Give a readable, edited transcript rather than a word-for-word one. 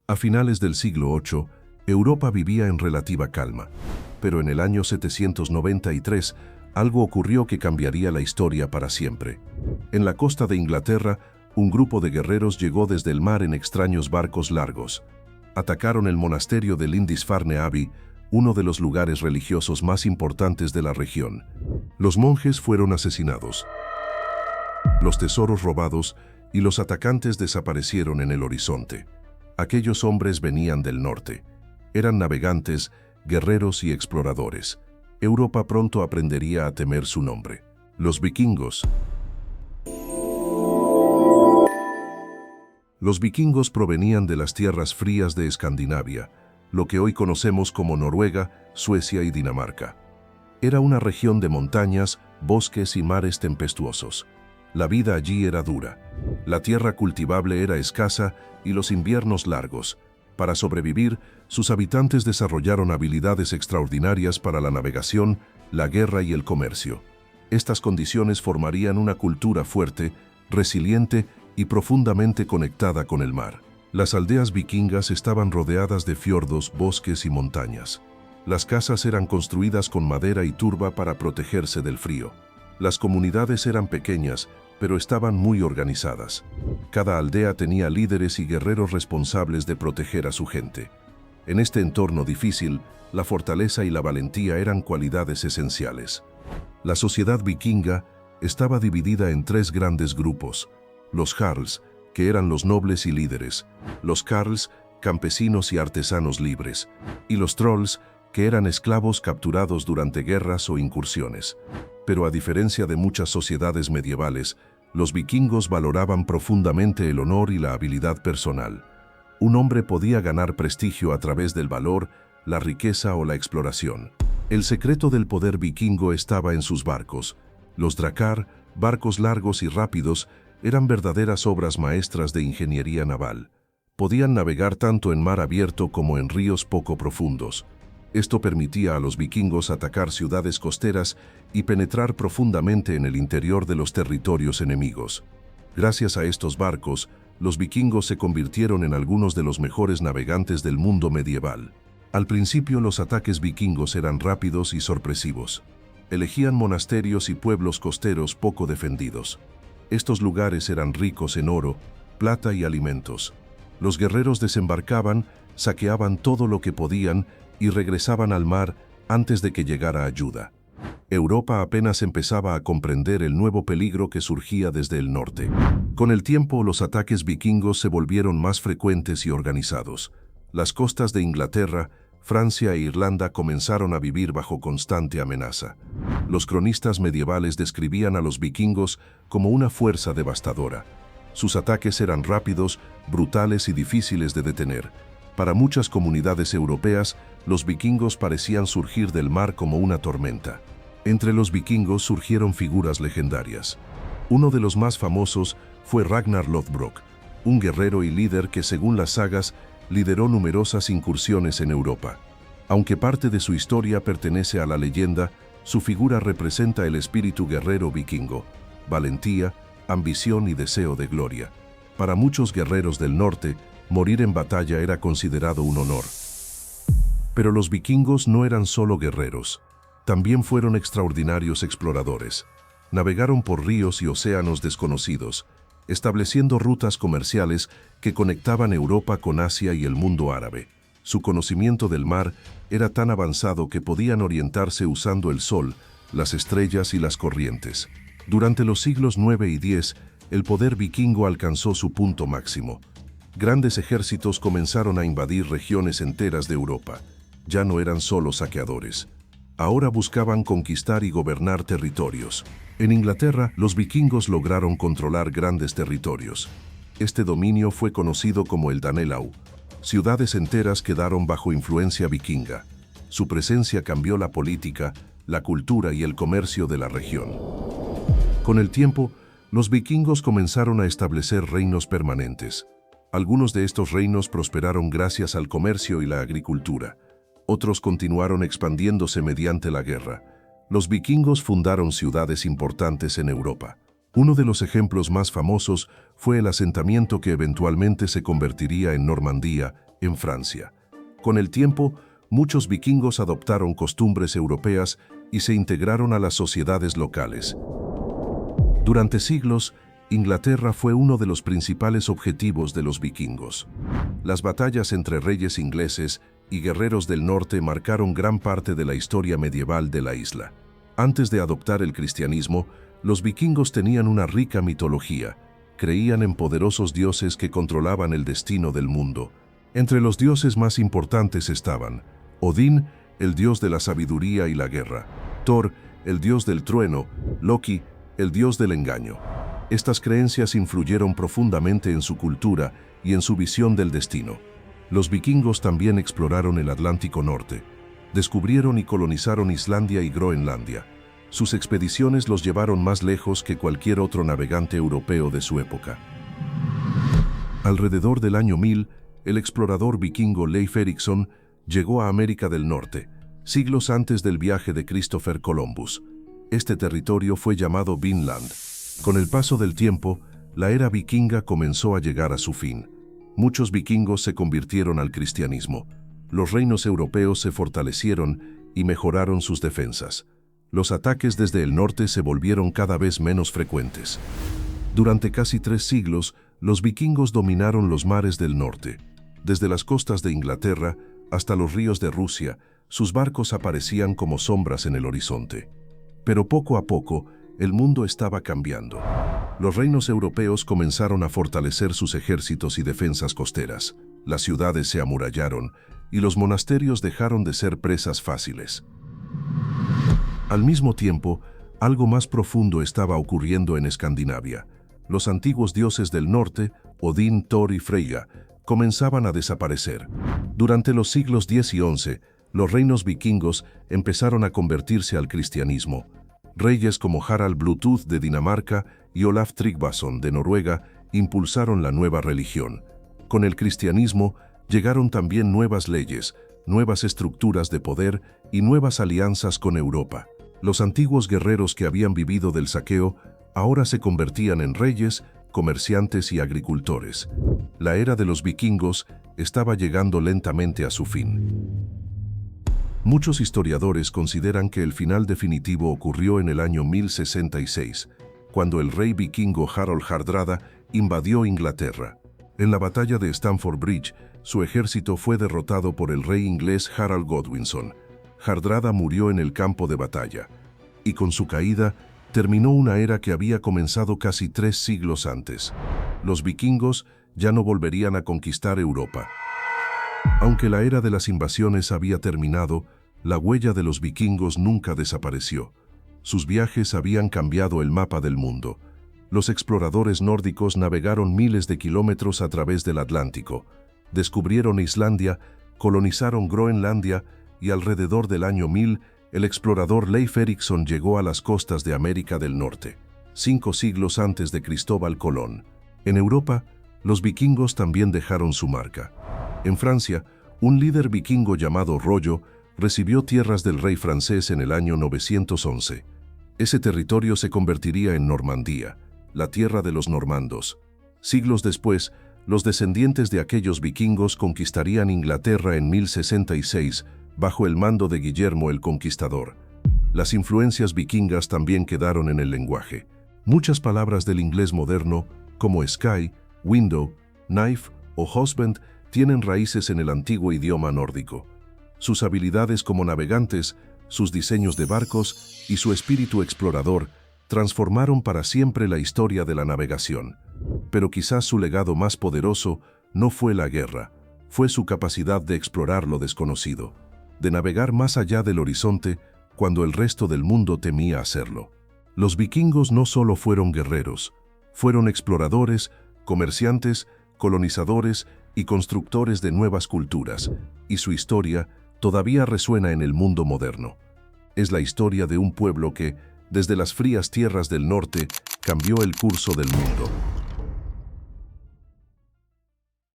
A finales del siglo VIII, Europa vivía en relativa calma, pero en el año 793 algo ocurrió que cambiaría la historia para siempre. En la costa de Inglaterra, un grupo de guerreros llegó desde el mar en extraños barcos largos. Atacaron el monasterio de Lindisfarne Abbey, uno de los lugares religiosos más importantes de la región. Los monjes fueron asesinados, los tesoros robados y los atacantes desaparecieron en el horizonte. Aquellos hombres venían del norte. Eran navegantes, guerreros y exploradores. Europa pronto aprendería a temer su nombre: los vikingos. Los vikingos provenían de las tierras frías de Escandinavia, lo que hoy conocemos como Noruega, Suecia y Dinamarca. Era una región de montañas, bosques y mares tempestuosos. La vida allí era dura. La tierra cultivable era escasa y los inviernos largos. Para sobrevivir, sus habitantes desarrollaron habilidades extraordinarias para la navegación, la guerra y el comercio. Estas condiciones formarían una cultura fuerte, resiliente y profundamente conectada con el mar. Las aldeas vikingas estaban rodeadas de fiordos, bosques y montañas. Las casas eran construidas con madera y turba para protegerse del frío. Las comunidades eran pequeñas, pero estaban muy organizadas. Cada aldea tenía líderes y guerreros responsables de proteger a su gente. En este entorno difícil, la fortaleza y la valentía eran cualidades esenciales. La sociedad vikinga estaba dividida en tres grandes grupos: los jarls, que eran los nobles y líderes; los carls, campesinos y artesanos libres; y los trolls, que eran esclavos capturados durante guerras o incursiones. Pero a diferencia de muchas sociedades medievales, los vikingos valoraban profundamente el honor y la habilidad personal. Un hombre podía ganar prestigio a través del valor, la riqueza o la exploración. El secreto del poder vikingo estaba en sus barcos. Los drakkar, barcos largos y rápidos, eran verdaderas obras maestras de ingeniería naval. Podían navegar tanto en mar abierto como en ríos poco profundos. Esto permitía a los vikingos atacar ciudades costeras y penetrar profundamente en el interior de los territorios enemigos. Gracias a estos barcos, los vikingos se convirtieron en algunos de los mejores navegantes del mundo medieval. Al principio, los ataques vikingos eran rápidos y sorpresivos. Elegían monasterios y pueblos costeros poco defendidos. Estos lugares eran ricos en oro, plata y alimentos. Los guerreros desembarcaban, saqueaban todo lo que podían y regresaban al mar antes de que llegara ayuda. Europa apenas empezaba a comprender el nuevo peligro que surgía desde el norte. Con el tiempo, los ataques vikingos se volvieron más frecuentes y organizados. Las costas de Inglaterra, Francia e Irlanda comenzaron a vivir bajo constante amenaza. Los cronistas medievales describían a los vikingos como una fuerza devastadora. Sus ataques eran rápidos, brutales y difíciles de detener. Para muchas comunidades europeas, los vikingos parecían surgir del mar como una tormenta. Entre los vikingos surgieron figuras legendarias. Uno de los más famosos fue Ragnar Lothbrok, un guerrero y líder que, según las sagas, lideró numerosas incursiones en Europa. Aunque parte de su historia pertenece a la leyenda, su figura representa el espíritu guerrero vikingo: valentía, ambición y deseo de gloria. Para muchos guerreros del norte, morir en batalla era considerado un honor. Pero los vikingos no eran solo guerreros. También fueron extraordinarios exploradores. Navegaron por ríos y océanos desconocidos, estableciendo rutas comerciales que conectaban Europa con Asia y el mundo árabe. Su conocimiento del mar era tan avanzado que podían orientarse usando el sol, las estrellas y las corrientes. Durante los siglos IX y X, el poder vikingo alcanzó su punto máximo. Grandes ejércitos comenzaron a invadir regiones enteras de Europa. Ya no eran solo saqueadores. Ahora buscaban conquistar y gobernar territorios. En Inglaterra, los vikingos lograron controlar grandes territorios. Este dominio fue conocido como el Danelau. Ciudades enteras quedaron bajo influencia vikinga. Su presencia cambió la política, la cultura y el comercio de la región. Con el tiempo, los vikingos comenzaron a establecer reinos permanentes. Algunos de estos reinos prosperaron gracias al comercio y la agricultura. Otros continuaron expandiéndose mediante la guerra. Los vikingos fundaron ciudades importantes en Europa. Uno de los ejemplos más famosos fue el asentamiento que eventualmente se convertiría en Normandía, en Francia. Con el tiempo, muchos vikingos adoptaron costumbres europeas y se integraron a las sociedades locales. Durante siglos, Inglaterra fue uno de los principales objetivos de los vikingos. Las batallas entre reyes ingleses y guerreros del norte marcaron gran parte de la historia medieval de la isla. Antes de adoptar el cristianismo, los vikingos tenían una rica mitología. Creían en poderosos dioses que controlaban el destino del mundo. Entre los dioses más importantes estaban Odín, el dios de la sabiduría y la guerra; Thor, el dios del trueno; Loki, el dios del engaño. Estas creencias influyeron profundamente en su cultura y en su visión del destino. Los vikingos también exploraron el Atlántico Norte. Descubrieron y colonizaron Islandia y Groenlandia. Sus expediciones los llevaron más lejos que cualquier otro navegante europeo de su época. Alrededor del año 1000, el explorador vikingo Leif Erikson llegó a América del Norte, siglos antes del viaje de Christopher Columbus. Este territorio fue llamado Vinland. Con el paso del tiempo, la era vikinga comenzó a llegar a su fin. Muchos vikingos se convirtieron al cristianismo. Los reinos europeos se fortalecieron y mejoraron sus defensas. Los ataques desde el norte se volvieron cada vez menos frecuentes. Durante casi 3 siglos, los vikingos dominaron los mares del norte. Desde las costas de Inglaterra hasta los ríos de Rusia, sus barcos aparecían como sombras en el horizonte. Pero poco a poco, el mundo estaba cambiando. Los reinos europeos comenzaron a fortalecer sus ejércitos y defensas costeras. Las ciudades se amurallaron y los monasterios dejaron de ser presas fáciles. Al mismo tiempo, algo más profundo estaba ocurriendo en Escandinavia. Los antiguos dioses del norte, Odín, Thor y Freyja, comenzaban a desaparecer. Durante los siglos X y XI, los reinos vikingos empezaron a convertirse al cristianismo. Reyes como Harald Bluetooth de Dinamarca y Olaf Tryggvason de Noruega impulsaron la nueva religión. Con el cristianismo llegaron también nuevas leyes, nuevas estructuras de poder y nuevas alianzas con Europa. Los antiguos guerreros que habían vivido del saqueo ahora se convertían en reyes, comerciantes y agricultores. La era de los vikingos estaba llegando lentamente a su fin. Muchos historiadores consideran que el final definitivo ocurrió en el año 1066, cuando el rey vikingo Harald Hardrada invadió Inglaterra. En la batalla de Stamford Bridge, su ejército fue derrotado por el rey inglés Harold Godwinson. Hardrada murió en el campo de batalla, y con su caída terminó una era que había comenzado casi 3 siglos antes. Los vikingos ya no volverían a conquistar Europa. Aunque la era de las invasiones había terminado, la huella de los vikingos nunca desapareció. Sus viajes habían cambiado el mapa del mundo. Los exploradores nórdicos navegaron miles de kilómetros a través del Atlántico, descubrieron Islandia, colonizaron Groenlandia y alrededor del año 1000, el explorador Leif Erikson llegó a las costas de América del Norte, 5 siglos antes de Cristóbal Colón. En Europa, los vikingos también dejaron su marca. En Francia, un líder vikingo llamado Rollo recibió tierras del rey francés en el año 911. Ese territorio se convertiría en Normandía, la tierra de los normandos. Siglos después, los descendientes de aquellos vikingos conquistarían Inglaterra en 1066, bajo el mando de Guillermo el Conquistador. Las influencias vikingas también quedaron en el lenguaje. Muchas palabras del inglés moderno, como sky, window, knife o husband, tienen raíces en el antiguo idioma nórdico. Sus habilidades como navegantes, sus diseños de barcos y su espíritu explorador transformaron para siempre la historia de la navegación. Pero quizás su legado más poderoso no fue la guerra, fue su capacidad de explorar lo desconocido, de navegar más allá del horizonte cuando el resto del mundo temía hacerlo. Los vikingos no solo fueron guerreros, fueron exploradores, comerciantes, colonizadores y constructores de nuevas culturas, y su historia todavía resuena en el mundo moderno. Es la historia de un pueblo que, desde las frías tierras del norte, cambió el curso del mundo.